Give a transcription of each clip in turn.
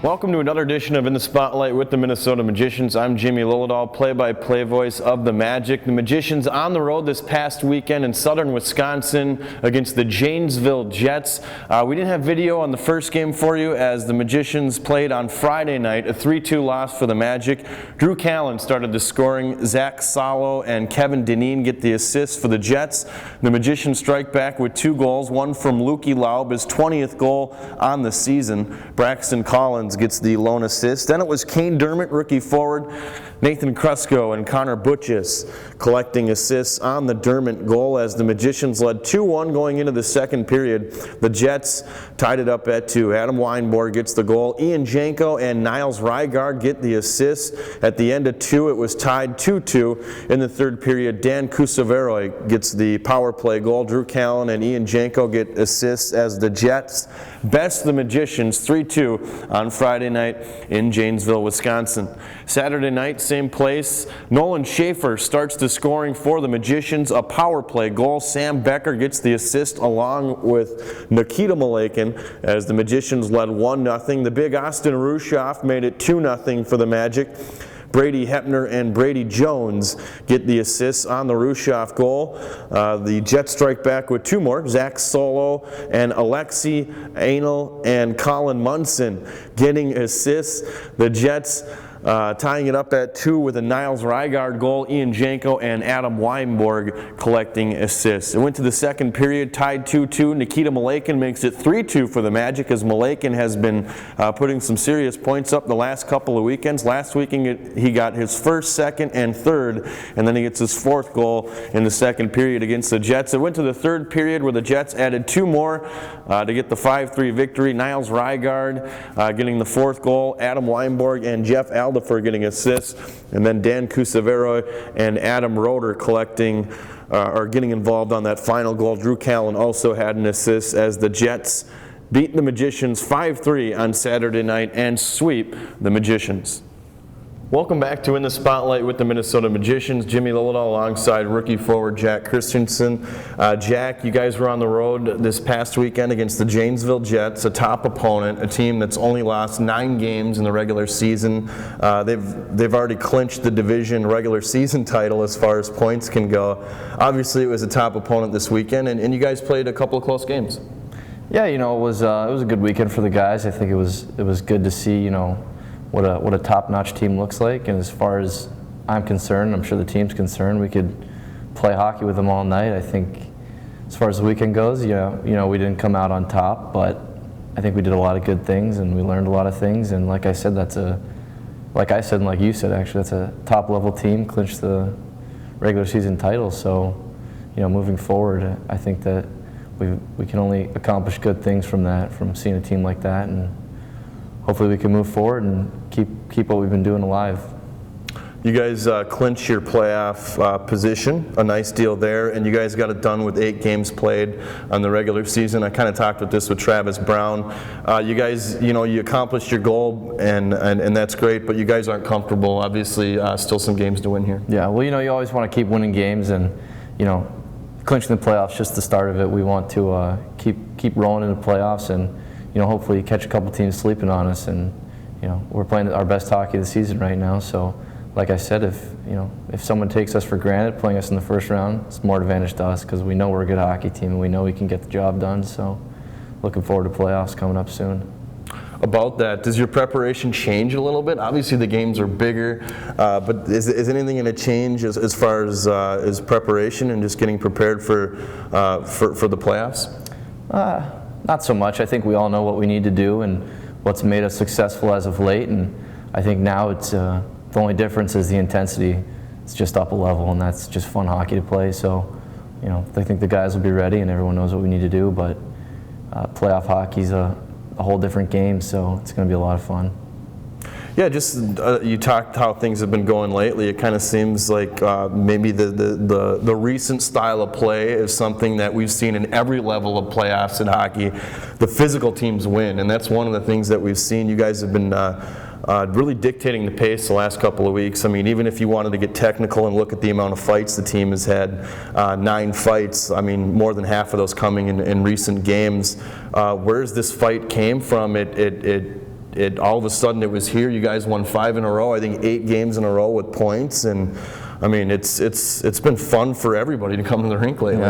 Welcome to another edition of In the Spotlight with the Minnesota Magicians. I'm Jimmy Lillidahl, play-by-play voice of the Magic. The Magicians on the road this past weekend in southern Wisconsin against the Janesville Jets. We didn't have video on the first game for you as the Magicians played on Friday night, a 3-2 loss for the Magic. Drew Callen started the scoring. Zach Salo and Kevin Dineen get the assists for the Jets. The Magicians strike back with 2 goals, one from Lukey Laub, his 20th goal on the season. Braxton Collins gets the lone assist. Then it was Kane Dermott, rookie forward, Nathan Krusko and Connor Butchis collecting assists on the Dermott goal as the Magicians led 2-1 going into the second period. The Jets tied it up at 2. Adam Weinborg gets the goal. Ian Janko and Niles Rygaard get the assists. At the end of 2, it was tied 2-2. In the third period, Dan Kusaveroy gets the power play goal. Drew Callen and Ian Janko get assists as the Jets best the Magicians 3-2 on Friday night in Janesville, Wisconsin. Saturday night, same place. Nolan Schaefer starts the scoring for the Magicians, a power play goal. Sam Becker gets the assist along with Nikita Malakin as the Magicians led 1-0. The big Austin Rushoff made it 2-0 for the Magic. Brady Hepner and Brady Jones get the assists on the Rushoff goal. The Jets strike back with 2 more. Zach Solo and Alexi Anel and Colin Munson getting assists. The Jets tying it up at 2 with a Niles Rygaard goal, Ian Janko and Adam Weinborg collecting assists. It went to the second period, tied 2-2. Nikita Malakin makes it 3-2 for the Magic as Malakin has been putting some serious points up the last couple of weekends. Last weekend he got his first, second, and third, and then he gets his 4th goal in the second period against the Jets. It went to the third period where the Jets added 2 more to get the 5-3 victory. Niles Rygaard getting the 4th goal, Adam Weinborg and Jeff Aldifer getting assists, and then Dan Kusaveroy and Adam Roeder collecting or getting involved on that final goal. Drew Callen also had an assist as the Jets beat the Magicians 5-3 on Saturday night and sweep the Magicians. Welcome back to In the Spotlight with the Minnesota Magicians. Jimmy Lillidahl alongside rookie forward Jack Christensen. Jack, you guys were on the road this past weekend against the Janesville Jets, a top opponent, a team that's only lost 9 games in the regular season. They've already clinched the division regular season title as far as points can go. Obviously, it was a top opponent this weekend, and you guys played a couple of close games. Yeah, it was a good weekend for the guys. I think it was good to see, what a top-notch team looks like, and as far as I'm concerned, I'm sure the team's concerned, we could play hockey with them all night. I think as far as the weekend goes, we didn't come out on top, but I think we did a lot of good things and we learned a lot of things, and like I said and like you said actually, that's a top-level team, clinched the regular season title, so moving forward, I think that we can only accomplish good things from that, from seeing a team like that, and hopefully we can move forward and keep what we've been doing alive. You guys clinched your playoff position, a nice deal there, and you guys got it done with 8 games played on the regular season. I kind of talked with this with Travis Brown. You guys, you accomplished your goal, and that's great, but you guys aren't comfortable. Obviously, still some games to win here. Yeah, well, you always want to keep winning games, and clinching the playoffs just the start of it. We want to keep rolling in the playoffs, and hopefully catch a couple teams sleeping on us, and we're playing our best hockey of the season right now. So, like I said, if someone takes us for granted, playing us in the first round, it's more advantage to us because we know we're a good hockey team and we know we can get the job done. So, looking forward to playoffs coming up soon. About that, does your preparation change a little bit? Obviously, the games are bigger, but is anything going to change as far as preparation and just getting prepared for the playoffs? Not so much. I think we all know what we need to do and what's made us successful as of late, and I think now it's the only difference is the intensity. It's just up a level, and that's just fun hockey to play. So, I think the guys will be ready, and everyone knows what we need to do. But playoff hockey's a whole different game, so it's going to be a lot of fun. Yeah, just you talked how things have been going lately. It kind of seems like maybe the recent style of play is something that we've seen in every level of playoffs in hockey. The physical teams win, and that's one of the things that we've seen. You guys have been really dictating the pace the last couple of weeks. I mean, even if you wanted to get technical and look at the amount of fights the team has had, 9 fights, I mean, more than half of those coming in recent games. Where's this fight came from? it all of a sudden it was here. You guys won 5 in a row. I think 8 games in a row with points, and I mean it's been fun for everybody to come to the rink lately.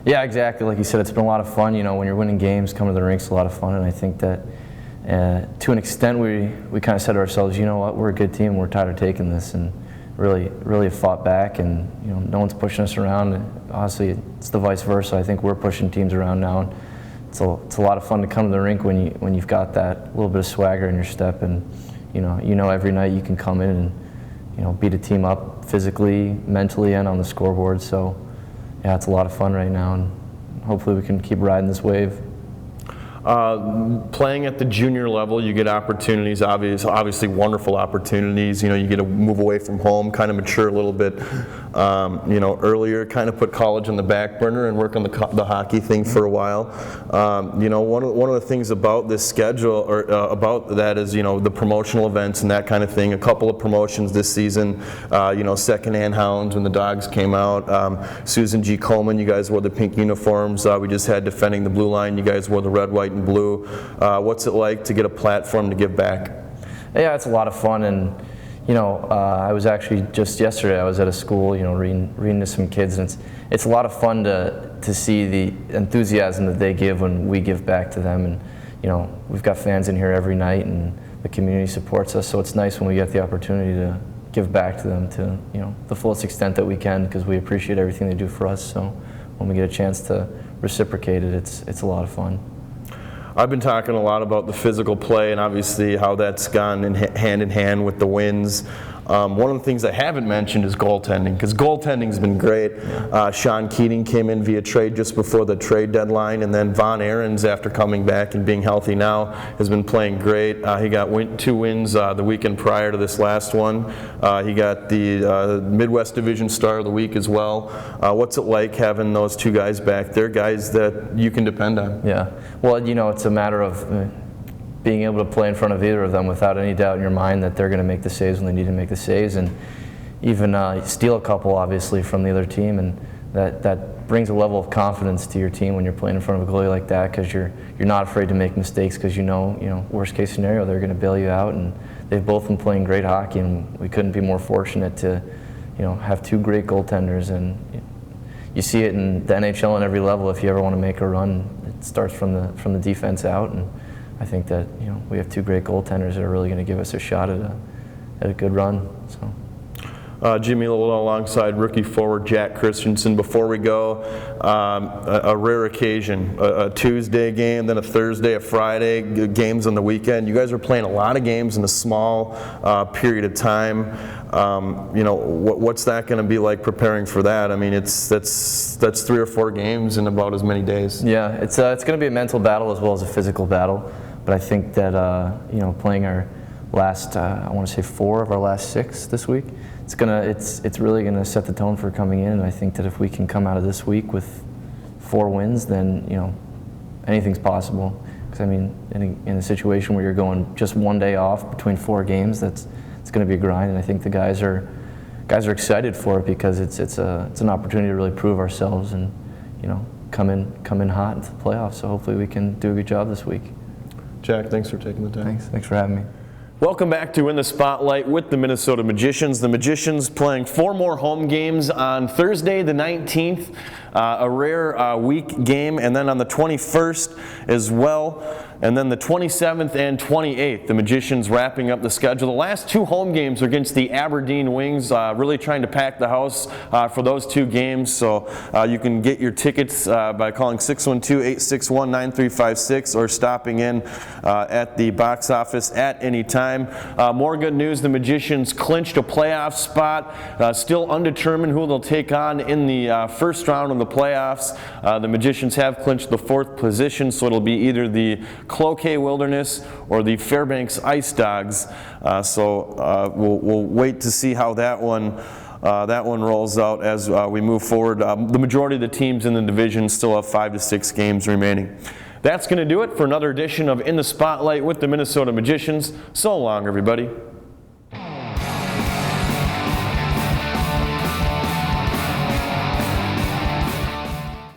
Yeah, exactly. Like you said, it's been a lot of fun. You know, when you're winning games, coming to the rink's a lot of fun, and I think that to an extent we kind of said to ourselves, you know what, we're a good team. We're tired of taking this, and really have fought back, and you know, no one's pushing us around. Honestly, it's the vice versa. I think we're pushing teams around now, and it's a lot of fun to come to the rink when you've got that little bit of swagger in your step, and you know every night you can come in and you know beat a team up physically, mentally, and on the scoreboard. So yeah, it's a lot of fun right now, and hopefully we can keep riding this wave. Playing at the junior level, you get opportunities, obviously wonderful opportunities. You know, you get to move away from home, kind of mature a little bit, you know, earlier, kind of put college on the back burner and work on the hockey thing for a while. You know, one of the things about this schedule, or about that, is, you know, the promotional events and that kind of thing. A couple of promotions this season, you know, secondhand hounds when the dogs came out. Susan G. Coleman, you guys wore the pink uniforms. We just had defending the blue line. You guys wore the red, white, and blue. What's it like to get a platform to give back? Yeah, it's a lot of fun, and you know, I was actually just yesterday. I was at a school, you know, reading to some kids, and it's a lot of fun to see the enthusiasm that they give when we give back to them. And you know, we've got fans in here every night, and the community supports us. So it's nice when we get the opportunity to give back to them to, you know, the fullest extent that we can, because we appreciate everything they do for us. So when we get a chance to reciprocate it, it's a lot of fun. I've been talking a lot about the physical play and obviously how that's gone hand in hand with the wins. One of the things I haven't mentioned is goaltending, because goaltending's been great. Sean Keating came in via trade just before the trade deadline, and then Von Ahrens, after coming back and being healthy now, has been playing great. He got 2 wins the weekend prior to this last one. He got the Midwest Division Star of the Week as well. What's it like having those 2 guys back? They're guys that you can depend on. Yeah, well, you know, it's a matter of being able to play in front of either of them without any doubt in your mind that they're going to make the saves when they need to make the saves, and even steal a couple, obviously, from the other team, and that brings a level of confidence to your team when you're playing in front of a goalie like that, because you're not afraid to make mistakes, because you know, worst case scenario, they're going to bail you out. And they've both been playing great hockey, and we couldn't be more fortunate to, you know, have 2 great goaltenders. And you see it in the NHL on every level. If you ever want to make a run, it starts from the defense out, and I think that, you know, we have 2 great goaltenders that are really going to give us a shot at a good run. So. Jimmy Lillodahl alongside rookie forward Jack Christensen. Before we go, a rare occasion, a Tuesday game, then a Thursday, a Friday, games on the weekend. You guys are playing a lot of games in a small period of time. You know, what's that going to be like preparing for that? I mean, that's 3 or 4 games in about as many days. Yeah, it's going to be a mental battle as well as a physical battle. But I think that you know, playing our last, I want to say 4 of our last 6 this week, it's really gonna set the tone for coming in. And I think that if we can come out of this week with 4 wins, then, you know, anything's possible. Because I mean, in a situation where you're going just 1 day off between 4 games, it's going to be a grind. And I think the guys are excited for it, because it's an opportunity to really prove ourselves and, you know, come in hot into the playoffs. So hopefully we can do a good job this week. Jack, thanks for taking the time. Thanks for having me. Welcome back to In the Spotlight with the Minnesota Magicians. The Magicians playing 4 more home games on Thursday the 19th, a rare week game, and then on the 21st as well, and then the 27th and 28th. The Magicians wrapping up the schedule. The last 2 home games are against the Aberdeen Wings, really trying to pack the house for those 2 games. So you can get your tickets by calling 612-861-9356 or stopping in at the box office at any time. More good news, the Magicians clinched a playoff spot, still undetermined who they'll take on in the first round of the playoffs. The Magicians have clinched the 4th position, so it'll be either the Cloquet Wilderness or the Fairbanks Ice Dogs. So we'll wait to see how that one rolls out as we move forward. The majority of the teams in the division still have 5 to 6 games remaining. That's going to do it for another edition of In the Spotlight with the Minnesota Magicians. So long, everybody.